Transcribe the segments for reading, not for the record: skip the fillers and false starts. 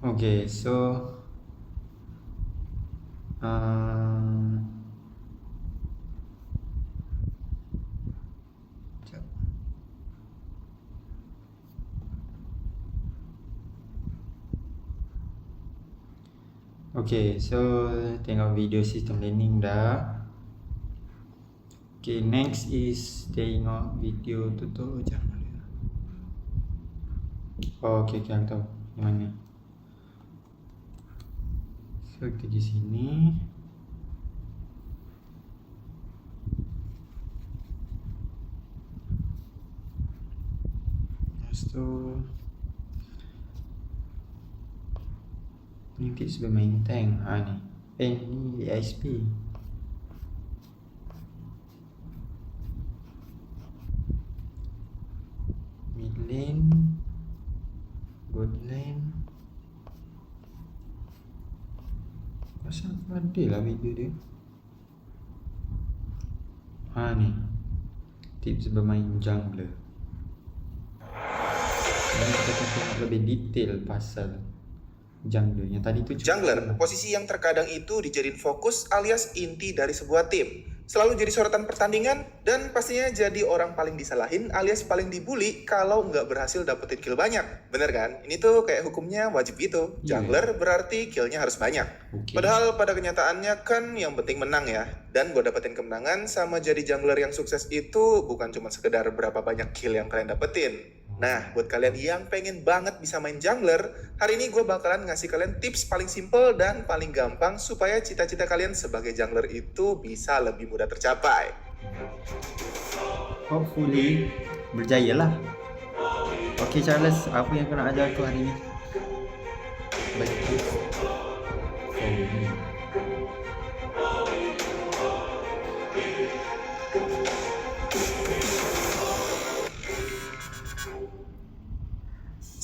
Okay, so sekejap. Okay, so tengok video system learning dah. Okay, next is tengok video tutorial jangan. Oh, okay, aku tahu yang mana. So kita pergi sini. Lepas tu ni tips bermain tank. Ni ni ASP. Mid lane, good lane. Pasal ada lah video dia. Ni tips bermain jungler. Ini kita akan tengok lebih detail pasal jungler. Yang tadi tu jungler, posisi yang terkadang itu dijadiin fokus alias inti dari sebuah tim. Selalu jadi sorotan pertandingan dan pastinya jadi orang paling disalahin alias paling dibully kalau nggak berhasil dapetin kill banyak. Bener kan? Ini tuh kayak hukumnya wajib gitu. Jungler berarti killnya harus banyak. Padahal pada kenyataannya kan yang penting menang ya. Dan buat dapetin kemenangan sama jadi jungler yang sukses itu bukan cuma sekedar berapa banyak kill yang kalian dapetin. Nah, buat kalian yang pengen banget bisa main jungler, hari ini gue bakalan ngasih kalian tips paling simple dan paling gampang supaya cita-cita kalian sebagai jungler itu bisa lebih mudah tercapai. Hopefully berjaya lah. Okay Charles, apa yang kau nak ajar aku hari ni? Baik.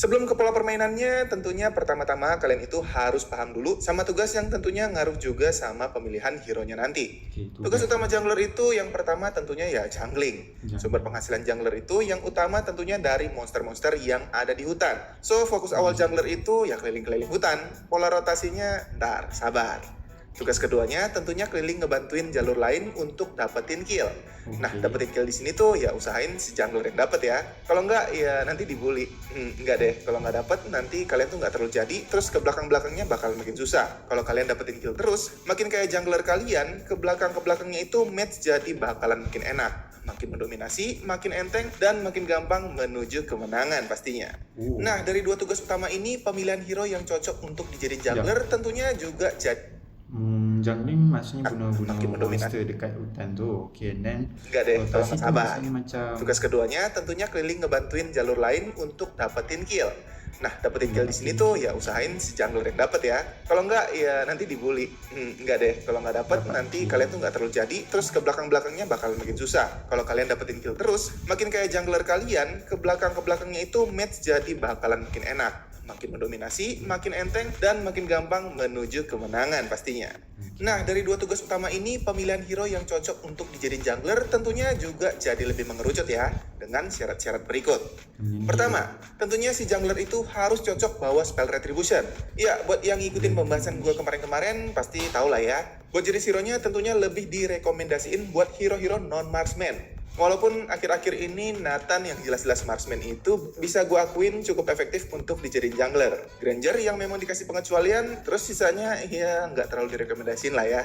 Sebelum ke pola permainannya, tentunya pertama-tama kalian itu harus paham dulu sama tugas yang tentunya ngaruh juga sama pemilihan hero-nya nanti. Tugas utama jungler itu yang pertama tentunya ya jungling. Sumber penghasilan jungler itu yang utama tentunya dari monster-monster yang ada di hutan. So, fokus awal jungler itu ya keliling-keliling hutan. Pola rotasinya, ntar, sabar. Tugas keduanya tentunya keliling ngebantuin jalur lain untuk dapetin kill. Nah, dapetin kill di sini tuh ya usahain si jungler yang dapet ya. Kalau enggak ya nanti dibully. Enggak deh, kalau nggak dapet nanti kalian tuh nggak terlalu jadi. Terus ke belakang-belakangnya bakal makin susah. Kalau kalian dapetin kill terus, makin kayak jungler kalian, ke belakang-belakangnya itu match jadi bakalan makin enak. Makin mendominasi, makin enteng, dan makin gampang menuju kemenangan pastinya. Nah, dari dua tugas utama ini, pemilihan hero yang cocok untuk dijadiin jungler tentunya juga jadi jungling maksudnya bunuh-bunuh monster dekat hutan tu. Okay, then enggak deh, kalau sabar. Macam tugas keduanya tentunya keliling ngebantuin jalur lain untuk dapetin kill. Nah, dapetin kill di sini tuh ya usahain si jungler yang dapet ya. Kalau enggak ya nanti dibully. Enggak deh, kalau nggak dapet nanti kalian tuh nggak terlalu jadi. Terus ke belakang-belakangnya bakal makin susah. Kalau kalian dapetin kill terus, makin kayak jungler kalian, ke belakang-belakangnya itu match jadi bakalan makin enak. Makin mendominasi, makin enteng, dan makin gampang menuju kemenangan pastinya. Nah, dari dua tugas utama ini, pemilihan hero yang cocok untuk dijadiin jungler tentunya juga jadi lebih mengerucut ya, dengan syarat-syarat berikut. Pertama, tentunya si jungler itu harus cocok bawa spell retribution. Ya, buat yang ngikutin pembahasan gue kemarin-kemarin, pasti tau lah ya. Buat jenis hero-nya tentunya lebih direkomendasiin buat hero-hero non-marksman. Walaupun akhir-akhir ini Nathan yang jelas-jelas marksman itu bisa gue akuin cukup efektif untuk dijadiin jungler. Granger yang memang dikasih pengecualian, terus sisanya ya nggak terlalu direkomendasiin lah ya.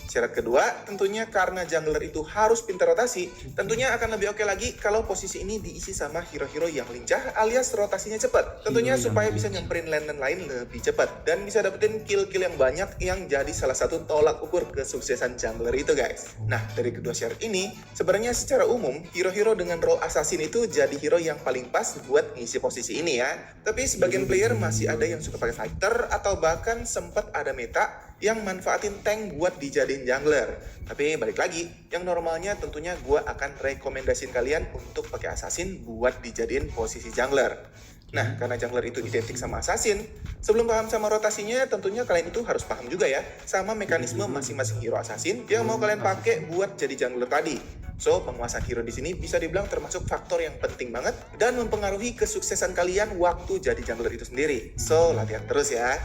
Syarat kedua, tentunya karena jungler itu harus pintar rotasi, tentunya akan lebih oke lagi kalau posisi ini diisi sama hero-hero yang lincah alias rotasinya cepat. Tentunya supaya bisa nyamperin lane lain lebih cepat dan bisa dapetin kill-kill yang banyak yang jadi salah satu tolak ukur kesuksesan jungler itu guys. Nah, dari kedua syarat ini, sebenarnya secara umum, hero-hero dengan role assassin itu jadi hero yang paling pas buat ngisi posisi ini ya. Tapi sebagian player masih ada yang suka pakai fighter atau bahkan sempat ada meta yang manfaatin tank buat dijadiin jungler. Tapi balik lagi, yang normalnya tentunya gue akan rekomendasiin kalian untuk pakai assassin buat dijadiin posisi jungler. Nah, karena jungler itu identik sama assassin, sebelum paham sama rotasinya, tentunya kalian itu harus paham juga ya sama mekanisme masing-masing hero assassin yang mau kalian pakai buat jadi jungler tadi. So, penguasaan hero di sini bisa dibilang termasuk faktor yang penting banget dan mempengaruhi kesuksesan kalian waktu jadi jungler itu sendiri. So, latihan terus ya.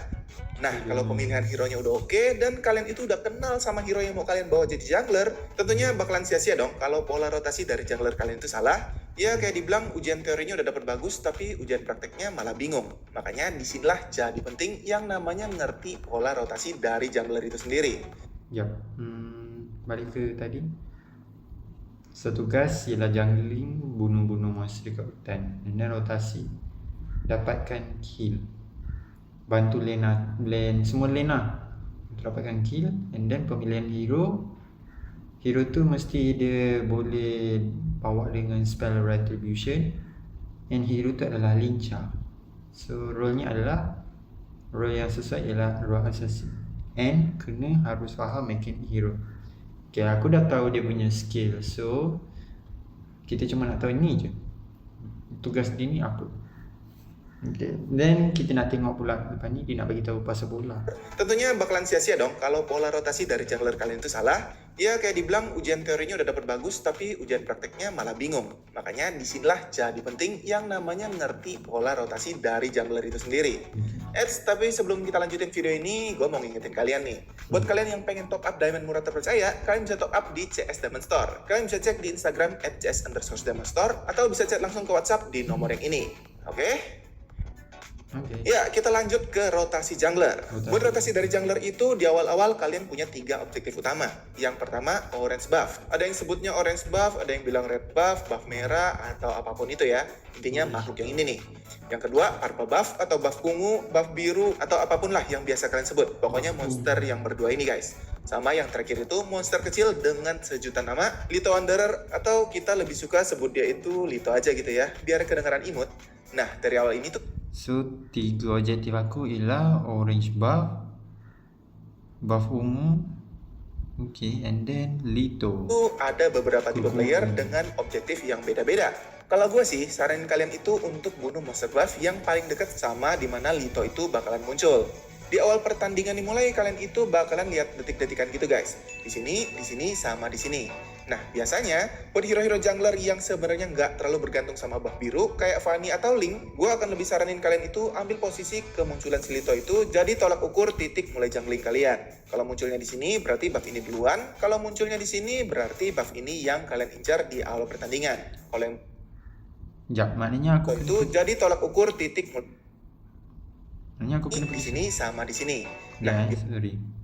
Nah, kalau pemilihan hero-nya udah oke dan kalian itu udah kenal sama hero yang mau kalian bawa jadi jungler, tentunya bakalan sia-sia dong kalau pola rotasi dari jungler kalian itu salah. Ya kayak dibilang ujian teorinya udah dapat bagus tapi ujian prakteknya malah bingung. Makanya disinilah jadi penting yang namanya ngerti pola rotasi dari jungler itu sendiri. Yap. Balik ke tadi. Setugas ialah jungling, bunuh-bunuh monster kat hutan. Dan rotasi, dapatkan kill. Bantu lane semua lane untuk dapatkan kill. And then pemilihan hero tu mesti dia boleh bawa dengan spell retribution. And hero tu adalah lincah. So role nya adalah role yang sesuai ialah role assassin. And kena harus faham mechanic hero. Okay, aku dah tahu dia punya skill. So kita cuma nak tahu ni je, tugas dia ni apa. Okay. Then kita nak tengok pula lepas ni dia nak bagi tahu pasal bola. Tentunya bakalan sia-sia dong kalau pola rotasi dari jungler kalian itu salah. Ya kayak dibilang ujian teorinya udah dapat bagus tapi ujian prakteknya malah bingung. Makanya disinilah jadi penting yang namanya ngerti pola rotasi dari jungler itu sendiri. Tapi sebelum kita lanjutin video ini, gue mau ngingetin kalian nih. Buat kalian yang pengen top up diamond murah terpercaya, kalian bisa top up di CS Diamond Store. Kalian bisa cek di Instagram @cs_diamond store atau bisa chat langsung ke WhatsApp di nomor yang ini. Oke? Okay. Ya, kita lanjut ke rotasi jungler. Buat rotasi dari jungler itu, di awal-awal kalian punya 3 objektif utama. Yang pertama, orange buff. Ada yang sebutnya orange buff, ada yang bilang red buff, buff merah, atau apapun itu ya. Intinya makhluk yang ini nih. Yang kedua, purple buff, atau buff ungu, buff biru, atau apapun lah yang biasa kalian sebut. Pokoknya monster yang berdua ini guys. Sama yang terakhir itu, monster kecil dengan sejuta nama, Lito Wanderer, atau kita lebih suka sebut dia itu Lito aja gitu ya, biar kedengaran imut. Nah, dari awal ini tuh So 3 objektif aku ialah orange buff, buff ungu, okay, and then Lito. ada beberapa tipe player dengan objektif yang beda-beda. Kalau gue sih, saranin kalian itu untuk bunuh monster buff yang paling dekat sama dimana Lito itu bakalan muncul. Di awal pertandingan dimulai, kalian itu bakalan lihat detik-detikan gitu guys. Di sini, sama di sini. Nah, biasanya buat hero-hero jungler yang sebenarnya nggak terlalu bergantung sama buff biru kayak Fanny atau Link, gue akan lebih saranin kalian itu ambil posisi kemunculan si Lito itu jadi tolak ukur titik mulai jungling kalian. Kalau munculnya di sini berarti buff ini duluan, kalau munculnya di sini berarti buff ini yang kalian incar di awal pertandingan. Kalau yang maknanya aku itu jadi tolak ukur titik maknanya aku kena di sini sama di sini. Nah, sorry.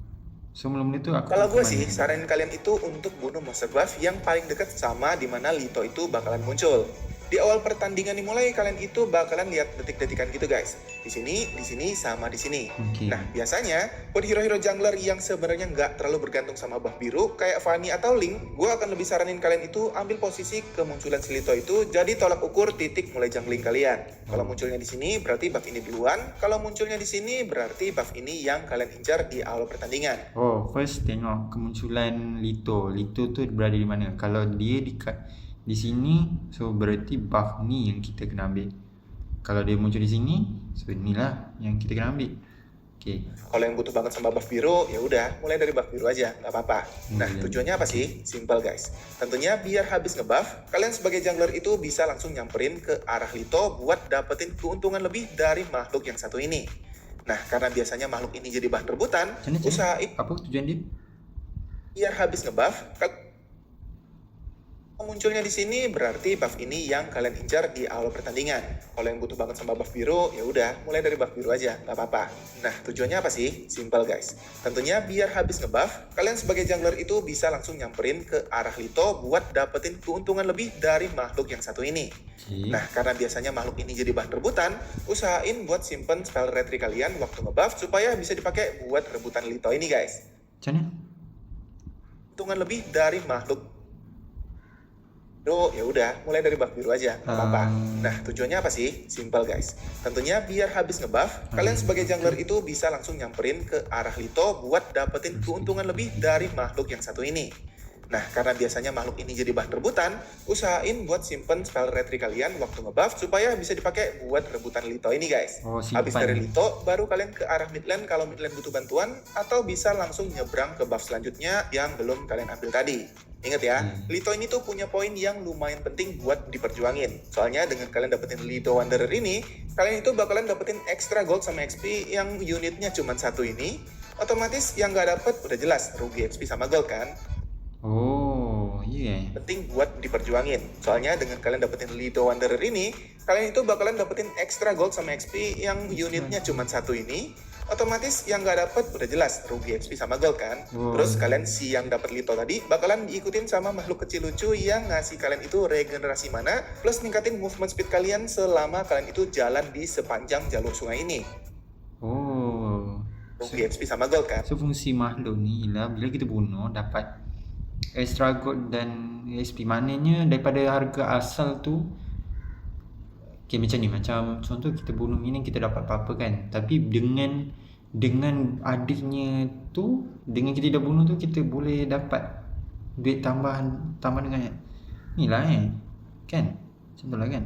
So sebelum itu aku kalau gue sih saranin kalian itu untuk bunuh monster buff yang paling dekat sama dimana Lito itu bakalan muncul. Di awal pertandingan dimulai, kalian itu bakalan lihat detik-detikan gitu guys. Di sini, sama di sini. Okay. Nah, biasanya buat hero-hero jungler yang sebenarnya nggak terlalu bergantung sama buff biru kayak Fanny atau Link, gue akan lebih saranin kalian itu ambil posisi kemunculan si Lito itu jadi tolak ukur titik mulai jungling kalian. Kalau munculnya di sini berarti buff ini duluan, kalau munculnya di sini berarti buff ini yang kalian incar di awal pertandingan. Oh, first tengok kemunculan Lito. Lito tu berada di mana? Kalau dia di sini, so berarti buff ni yang kita kena ambil. Kalau dia muncul di sini, so inilah yang kita kena ambil. Okay. Kalau yang butuh banget sama buff biru, ya udah mulai dari buff biru aja, nggak apa-apa. Nah, tujuannya apa sih? Simple guys. Tentunya biar habis ngebuff, kalian sebagai jungler itu bisa langsung nyamperin ke arah Lito buat dapetin keuntungan lebih dari makhluk yang satu ini. Nah, karena biasanya makhluk ini jadi bahan rebutan, usahain apa tujuan dia? Biar habis ngebuff, munculnya di sini berarti buff ini yang kalian incar di awal pertandingan. Kalau yang butuh banget sama buff biru, ya udah mulai dari buff biru aja, nggak apa-apa. Nah, tujuannya apa sih? Simple guys. Tentunya biar habis ngebuff, kalian sebagai jungler itu bisa langsung nyamperin ke arah Lito buat dapetin keuntungan lebih dari makhluk yang satu ini. Nah, karena biasanya makhluk ini jadi bahan rebutan, usahain buat simpen spell retri kalian waktu ngebuff supaya bisa dipakai buat rebutan Lito ini guys. Keuntungan lebih dari makhluk ya udah mulai dari buff biru aja, nggak apa-apa. Nah, tujuannya apa sih? Simple guys. Tentunya biar habis ngebuff, kalian sebagai jungler itu bisa langsung nyamperin ke arah Lito buat dapetin keuntungan lebih dari makhluk yang satu ini. Nah, karena biasanya makhluk ini jadi bahan rebutan, usahain buat simpen spell retry kalian waktu ngebuff supaya bisa dipakai buat rebutan Lito ini guys. Oh, Habis dari simpan. Lito, baru kalian ke arah mid lane kalau mid lane butuh bantuan, atau bisa langsung nyebrang ke buff selanjutnya yang belum kalian ambil tadi. Ingat ya, Lito ini tuh punya poin yang lumayan penting buat diperjuangin. Soalnya dengan kalian dapetin Lito Wanderer ini, kalian itu bakalan dapetin extra gold sama XP yang unitnya cuma satu ini. Otomatis yang nggak dapet udah jelas rugi XP sama gold kan. Oh, iya. Penting buat diperjuangin. Soalnya dengan kalian dapetin Lito Wanderer ini, kalian itu bakalan dapetin extra gold sama XP yang unitnya cuma satu ini. Otomatis yang nggak dapet udah jelas rugi XP sama gold kan. Terus kalian si yang dapet Lito tadi bakalan diikutin sama makhluk kecil lucu yang ngasih kalian itu regenerasi mana plus ningkatin movement speed kalian selama kalian itu jalan di sepanjang jalur sungai ini. Oh. Rugi XP sama gold kan. So fungsi makhluk ni ialah bila kita bunuh dapat extra gold dan XP. Maknanya daripada harga asal tu, okay, macam ni, macam contoh kita bunuh ini kita dapat apa-apa kan, tapi dengan adanya tu, dengan kita dah bunuh tu kita boleh dapat duit tambahan dengan ni lah kan, contoh lah kan.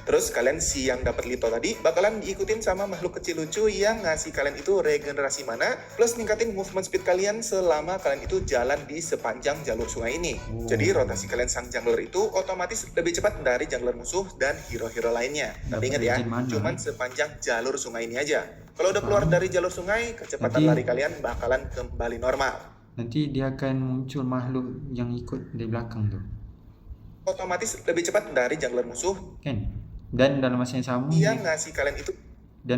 Terus kalian si yang dapat Lito tadi bakalan diikutin sama makhluk kecil lucu yang ngasih kalian itu regenerasi mana plus ningkatin movement speed kalian selama kalian itu jalan di sepanjang jalur sungai ini. Jadi rotasi kalian sang jungler itu otomatis lebih cepat dari jungler musuh dan hero-hero lainnya. Tapi ingat ya, cuman sepanjang jalur sungai ini aja. Kalau udah keluar dari jalur sungai, kecepatan lari kalian bakalan kembali normal. Nanti dia akan muncul makhluk yang ikut dari belakang tu, otomatis lebih cepat dari jungler musuh kan, dan dalam masa yang sama yang ngasih kalian itu dia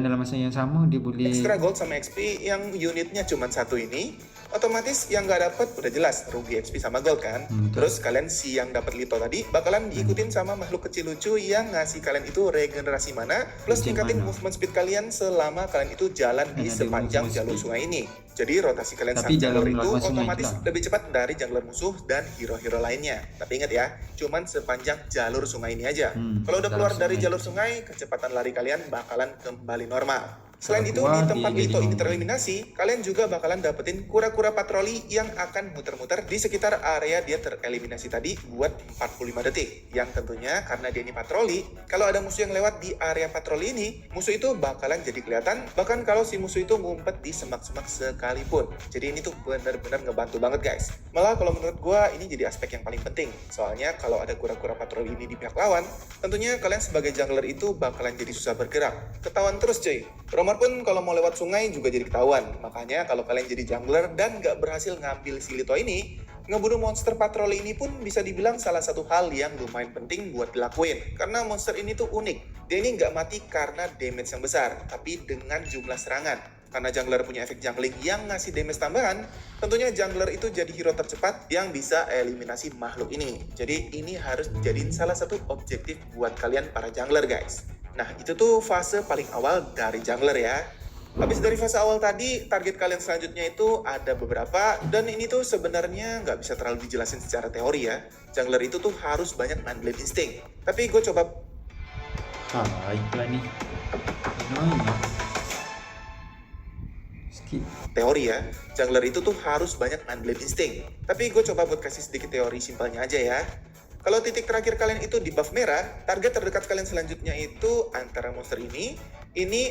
boleh extra gold sama XP yang unitnya cuma satu ini. Otomatis yang nggak dapet udah jelas rugi XP sama gold kan. Terus kalian si yang dapat Lito tadi bakalan diikutin sama makhluk kecil lucu yang ngasih kalian itu regenerasi mana plus ningkatin movement speed kalian selama kalian itu jalan di sepanjang jalur sungai ini. Jadi rotasi kalian sang jungler itu otomatis lebih cepat dari jungler musuh dan hero-hero lainnya. Tapi ingat ya, cuman sepanjang jalur sungai ini aja. Kalau udah keluar dari jalur sungai, kecepatan lari kalian bakalan kembali normal. Selain itu, di tempat Lito ini tereliminasi, kalian juga bakalan dapetin kura-kura patroli yang akan muter-muter di sekitar area dia tereliminasi tadi buat 45 detik. Yang tentunya karena dia ini patroli, kalau ada musuh yang lewat di area patroli ini, musuh itu bakalan jadi kelihatan, bahkan kalau si musuh itu ngumpet di semak-semak sekalipun. Jadi ini tuh bener-bener ngebantu banget guys. Malah kalau menurut gua ini jadi aspek yang paling penting. Soalnya kalau ada kura-kura patroli ini di pihak lawan, tentunya kalian sebagai jungler itu bakalan jadi susah bergerak. Ketahuan terus cuy. Romar pun kalau mau lewat sungai juga jadi ketahuan. Makanya kalau kalian jadi jungler dan nggak berhasil ngambil si Lito ini, ngebunuh monster patroli ini pun bisa dibilang salah satu hal yang lumayan penting buat dilakuin. Karena monster ini tuh unik. Dia ini nggak mati karena damage yang besar, tapi dengan jumlah serangan. Karena jungler punya efek jungling yang ngasih damage tambahan, tentunya jungler itu jadi hero tercepat yang bisa eliminasi makhluk ini. Jadi ini harus dijadiin salah satu objektif buat kalian para jungler guys. Nah itu tuh fase paling awal dari jungler ya. Habis dari fase awal tadi, target kalian selanjutnya itu ada beberapa, dan ini tuh sebenarnya nggak bisa terlalu dijelasin secara teori ya. Jungler itu tuh harus banyak main blade instinct. Tapi gue coba iklan ni skip teori ya. Jungler itu tuh harus banyak main blade instinct. Tapi gue coba buat kasih sedikit teori simpelnya aja ya. Kalau titik terakhir kalian itu di buff merah, target terdekat kalian selanjutnya itu antara monster ini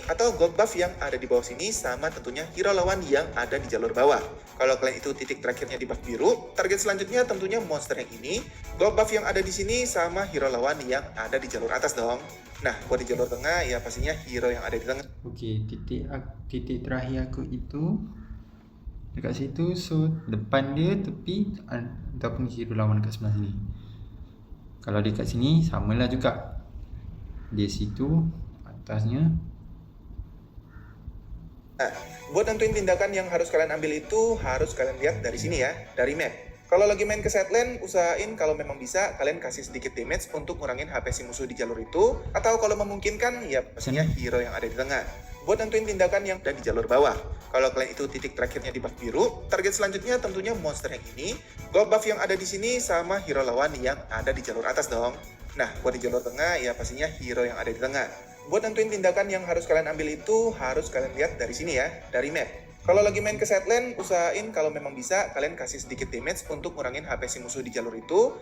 atau gold buff yang ada di bawah sini sama tentunya hero lawan yang ada di jalur bawah. Kalau kalian itu titik terakhirnya di buff biru, target selanjutnya tentunya monster yang ini, gold buff yang ada di sini sama hero lawan yang ada di jalur atas dong. Nah, buat di jalur tengah ya pastinya hero yang ada di tengah. Okey, titik terakhir aku itu dekat situ, so depan dia tepi ataupun hero lawan dekat sebelah sini. Kalau dekat sini samalah juga. Di situ atasnya. Nah, buat nentuin tindakan yang harus kalian ambil itu harus kalian lihat dari sini ya, dari map. Kalau lagi main ke side lane, usahain kalau memang bisa kalian kasih sedikit damage untuk ngurangin HP si musuh di jalur itu, atau kalau memungkinkan ya pastinya hero yang ada di tengah. Buat nentuin tindakan yang ada di jalur bawah. Kalau kalian itu titik terakhirnya di buff biru, target selanjutnya tentunya monster yang ini, gold buff yang ada di sini sama hero lawan yang ada di jalur atas dong. Nah, buat di jalur tengah ya pastinya hero yang ada di tengah. Buat nentuin tindakan yang harus kalian ambil itu harus kalian lihat dari sini ya, dari map. Kalau lagi main ke side lane, usahain kalau memang bisa kalian kasih sedikit damage untuk ngurangin HP si musuh di jalur itu.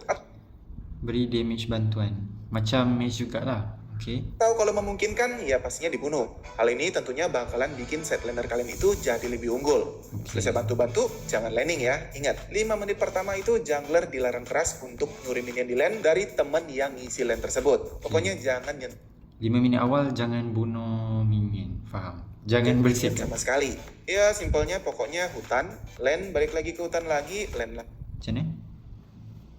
Beri damage bantuan. Macam mage juga lah. Okay. Atau kalau memungkinkan, ya pastinya dibunuh. Hal ini tentunya bakalan bikin side laner kalian itu jadi lebih unggul. Selesai bantu-bantu, jangan laning ya. Ingat, 5 menit pertama itu jungler dilarang keras untuk nyuri minion di lane dari temen yang ngisi lane tersebut. Pokoknya jangan 5 menit awal jangan bunuh minion, faham? Jangan bersihkan sama sekali. Ya simpelnya pokoknya hutan, lane balik lagi ke hutan lagi, lane lah. Macam ni?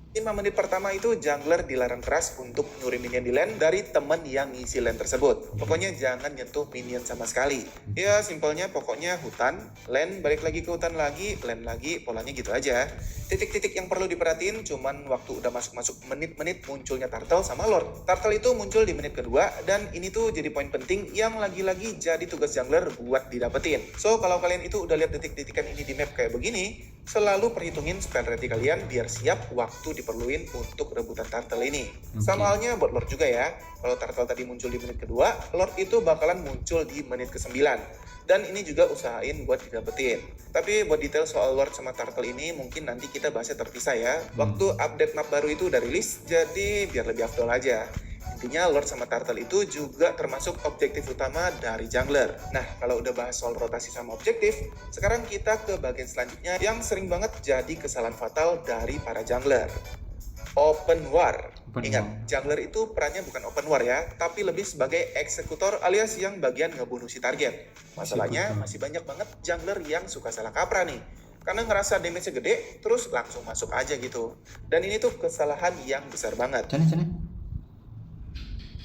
5 menit pertama itu jungler dilarang keras untuk nyuri minion di lane dari temen yang ngisi lane tersebut. Pokoknya jangan nyentuh minion sama sekali. Ya simpelnya pokoknya hutan, lane balik lagi ke hutan lagi, lane lagi, polanya gitu aja. Titik-titik yang perlu diperhatiin cuman waktu udah masuk-masuk menit-menit munculnya turtle sama lord. Turtle itu muncul di menit kedua dan ini tuh jadi poin penting yang lagi-lagi jadi tugas jungler buat didapetin. So kalau kalian itu udah lihat detik-detikan ini di map kayak begini, selalu perhitungin spell ready kalian biar siap waktu diperluin untuk rebutan turtle ini. Sama halnya buat lord juga ya. Kalau turtle tadi muncul di menit kedua, lord itu bakalan muncul di menit ke-9. Dan ini juga usahain buat didapetin. Tapi buat detail soal lord sama turtle ini mungkin nanti kita bahasnya terpisah ya. Waktu update map baru itu udah rilis, jadi biar lebih afdol aja. Intinya lord sama turtle itu juga termasuk objektif utama dari jungler. Nah, kalau udah bahas soal rotasi sama objektif, sekarang kita ke bagian selanjutnya yang sering banget jadi kesalahan fatal dari para jungler. Open war. Ingat, jungler itu perannya bukan open war ya, tapi lebih sebagai eksekutor alias yang bagian ngebunuh si target. Masalahnya masih banyak banget jungler yang suka salah kaprah nih. Karena ngerasa damage-nya gede, terus langsung masuk aja gitu. Dan ini tuh kesalahan yang besar banget.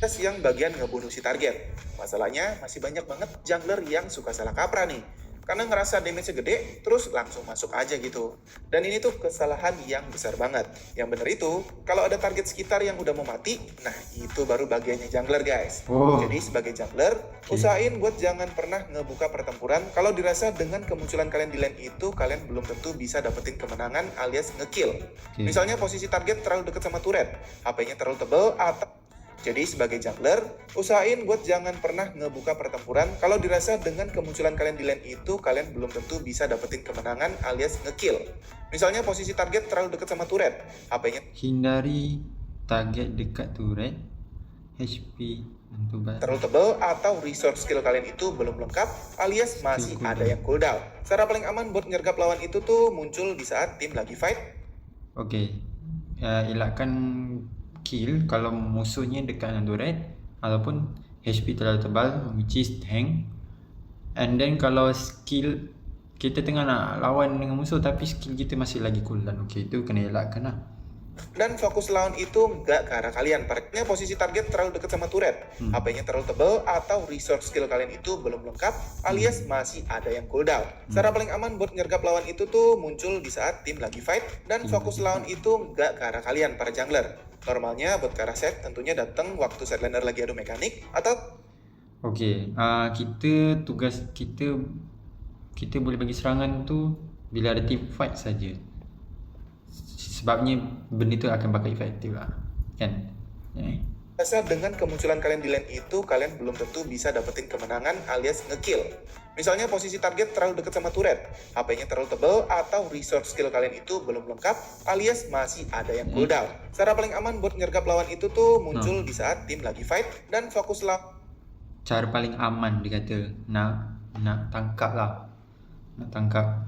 Yang bagian ngebunuh si target. Masalahnya masih banyak banget jungler yang suka salah kaprah nih. Karena ngerasa damage-nya gede, terus langsung masuk aja gitu. Dan ini tuh kesalahan yang besar banget. Yang bener itu, kalau ada target sekitar yang udah mau mati, nah itu baru bagiannya jungler guys. Jadi sebagai jungler, usahain buat jangan pernah ngebuka pertempuran kalau dirasa dengan kemunculan kalian di lane itu, kalian belum tentu bisa dapetin kemenangan alias ngekill. Misalnya posisi target terlalu dekat sama turret, HP-nya terlalu tebal, atau jadi sebagai jungler, usahain buat jangan pernah ngebuka pertempuran kalau dirasa dengan kemunculan kalian di lane itu, kalian belum tentu bisa dapetin kemenangan alias ngekill. Misalnya posisi target terlalu dekat sama turret, HP-nya hindari target dekat turret, HP terlalu tebal, atau resource skill kalian itu belum lengkap alias masih ada yang cooldown. Cara paling aman buat nyergap lawan itu tuh muncul di saat tim lagi fight. Elakkan kill kalau musuhnya dekat dengan turret ataupun HP terlalu tebal, which is tank. And then kalau skill kita tengah nak lawan dengan musuh tapi skill kita masih lagi cooldown, itu kena elakkan lah. Dan fokus lawan itu nggak ke arah kalian. Parknya posisi target terlalu dekat sama turret, HP-nya terlalu tebal, atau resource skill kalian itu belum lengkap alias masih ada yang cooldown. Cara paling aman buat nyergap lawan itu tuh muncul di saat tim lagi fight dan fokus lawan itu nggak ke arah kalian para jungler. Normalnya buat ke arah set tentunya datang waktu set laner lagi adu mekanik atau kita tugas kita boleh bagi serangan tu bila ada team fight saja. Sebabnya benda itu akan bakal efektif lah, kan? Dengan kemunculan kalian di lane itu, kalian belum tentu bisa dapetin kemenangan alias ngekill. Misalnya posisi target terlalu dekat sama turret, HP-nya terlalu tebal, atau resource skill kalian itu belum lengkap alias masih ada yang cooldown. Cara paling aman buat nyergap lawan itu tuh muncul di saat tim lagi fight dan fokus lawan. Cara paling aman dikata nak tangkap lah, nak tangkap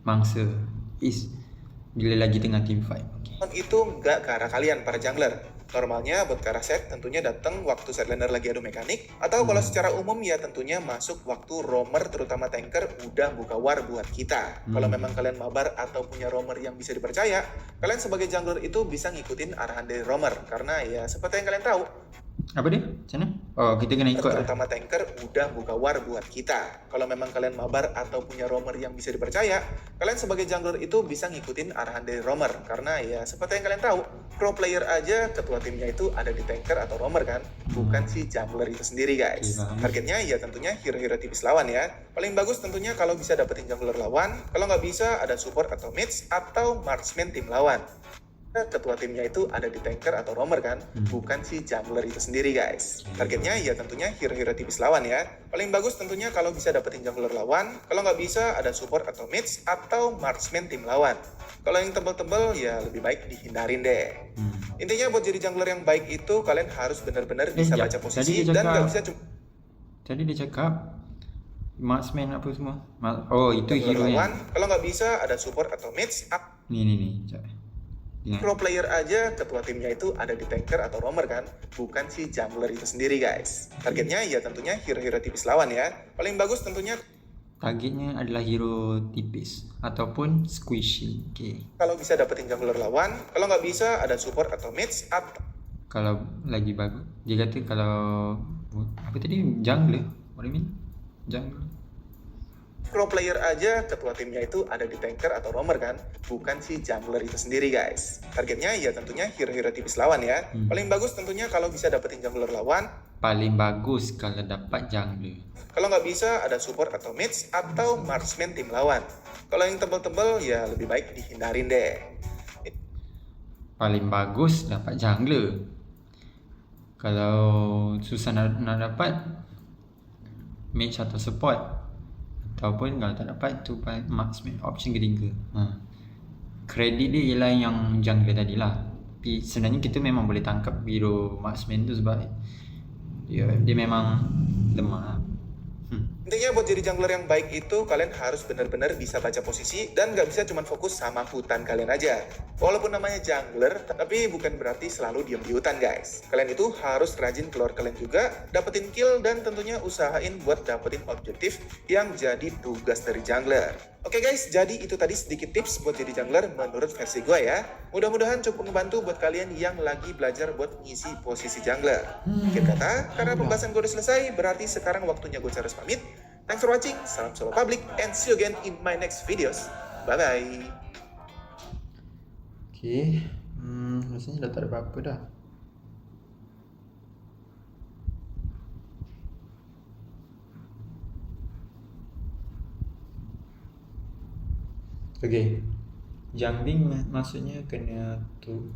mangsa is bila lagi tengah team fight. Itu nggak ke arah kalian para jungler. Normalnya buat ke arah set tentunya datang waktu set laner lagi adu mekanik, atau kalau secara umum ya tentunya masuk waktu roamer terutama tanker udah buka war buat kita. Kalau memang kalian mabar atau punya roamer yang bisa dipercaya, kalian sebagai jungler itu bisa ngikutin arahan dari roamer karena ya seperti yang kalian tahu. Apa dia? Sana? Kita kena ikut. Terutama tanker udah buka war buat kita. Kalau memang kalian mabar atau punya roamer yang bisa dipercaya, kalian sebagai jungler itu bisa ngikutin arahan dari roamer karena ya seperti yang kalian tahu, pro player aja ketua timnya itu ada di tanker atau roamer kan, bukan si jungler itu sendiri guys. Targetnya ya tentunya hero-hero tipis lawan ya. Paling bagus tentunya kalau bisa dapetin jungler lawan, kalau nggak bisa ada support atau mage atau marksman tim lawan. ketua timnya itu ada di tanker atau roamer kan, bukan si jungler itu sendiri guys. Targetnya ya tentunya hero-hero tipis lawan ya. Paling bagus tentunya kalau bisa dapetin jungler lawan, kalau nggak bisa ada support atau mage atau marksman tim lawan. Kalau yang tebel-tebel ya lebih baik dihindarin deh. Intinya buat jadi jungler yang baik itu kalian harus benar-benar bisa baca posisi dan nggak bisa cuma Tadi dia cakap marksman apa semua. Oh, itu hero lawan. yang. Kalau nggak bisa ada support atau mage. Nih. Pro player aja ketua timnya itu ada di tanker atau roamer kan, bukan si jungler itu sendiri guys. Targetnya ya tentunya hero-hero tipis lawan ya. Paling bagus tentunya Targetnya adalah hero tipis ataupun squishy. Okay. kalau bisa dapetin jungler lawan, kalau nggak bisa ada support atau mage atau Kalau lagi bagus, dia kata kalau apa tadi jungler, what do you mean? Jungler. pro player aja ketua timnya itu ada di tanker atau roamer kan, bukan si jungler itu sendiri guys. Targetnya ya tentunya hero-hero tipis lawan ya. Paling bagus tentunya kalau bisa dapetin jungler lawan. Paling bagus kalau dapat jungler. Kalau nggak bisa ada support atau mage atau marksman tim lawan. Kalau yang tebel-tebel ya lebih baik dihindarin deh. Paling bagus dapat jungler. Kalau susah nak dapat mage atau support, ataupun kalau tak dapat tu marksman, option ketiga. Kredit dia ialah yang jungler tadi lah. Tapi sebenarnya kita memang boleh tangkap hero marksman tu sebab dia memang lemah. Intinya buat jadi jungler yang baik itu kalian harus benar-benar bisa baca posisi dan nggak bisa cuma fokus sama hutan kalian aja. Walaupun namanya jungler, tapi bukan berarti selalu diam di hutan guys. Kalian itu harus rajin keluar kalian juga, dapetin kill dan tentunya usahain buat dapetin objektif yang jadi tugas dari jungler. Oke guys, jadi itu tadi sedikit tips buat jadi jungler menurut versi gue ya. Mudah-mudahan cukup membantu buat kalian yang lagi belajar buat ngisi posisi jungler. Akhir kata, karena pembahasan gue udah selesai, berarti sekarang waktunya gue harus pamit. Thanks for watching, salam solo public, and see you again in my next videos. Bye-bye. Okay, rasanya dah tak ada apa-apa dah. Okay, jumping maksudnya kena tu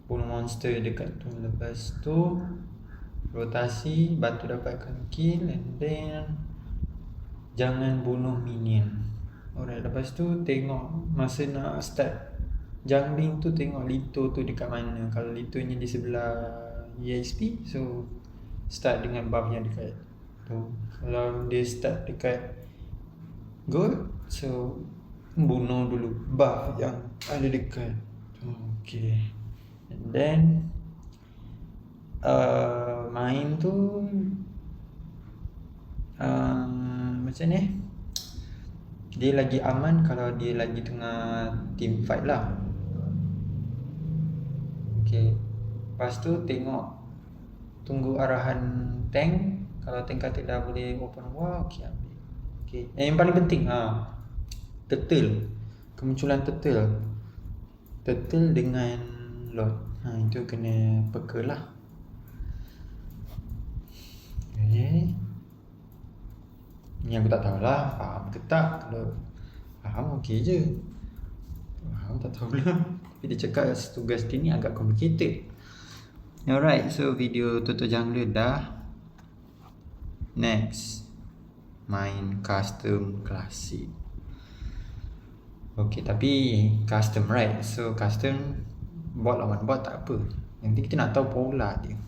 bunuh monster dekat tu, lepas tu rotasi, batu dapatkan kill, and then jangan bunuh minion. Alright, lepas tu tengok masa nak start jumping tu, tengok Lito tu dekat mana. Kalau Litonya di sebelah EXP, so start dengan buff yang dekat tu. Kalau dia start dekat gold, so bunuh dulu buff yang ada dekat tu. Okay, and then main tu macam ni, dia lagi aman kalau dia lagi tengah team fight lah. Okay, lepas tu tengok, tunggu arahan tank. Kalau tank kata dah boleh open war, okay ambil. Okay, yang paling penting turtle, kemunculan turtle dengan lord, itu kena peka lah. Okay, ni aku tak tahulah faham ke tak. Kalau faham okey je, faham tak tahulah. Tapi dia cakap tugas dia ni agak complicated. Alright, so video tutorial jungler dah. Next, main custom classic. Okay, tapi custom right, so custom bot lawan bot tak apa, yang penting kita nak tahu pola dia.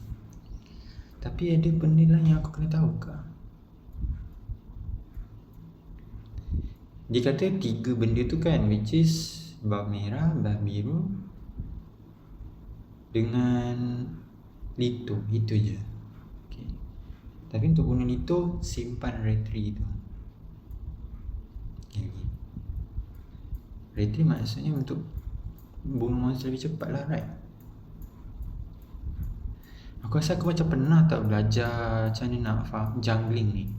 Tapi ada benda lain yang aku kena tahu ke? Dia kata 3 benda tu kan, which is buff merah, buff biru dengan Lito, itu je. Okay. Tapi untuk guna Lito, simpan retry tu. Okay. Retry maksudnya untuk bunuh monster lebih cepat lah, right? Aku rasa aku macam pernah tak belajar macam mana nak faham jungling ni.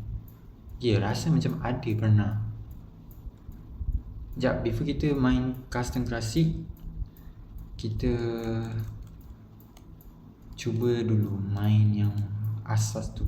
Ya, rasa macam ada pernah. Sekejap, before kita main custom classic, kita cuba dulu main yang asas tu.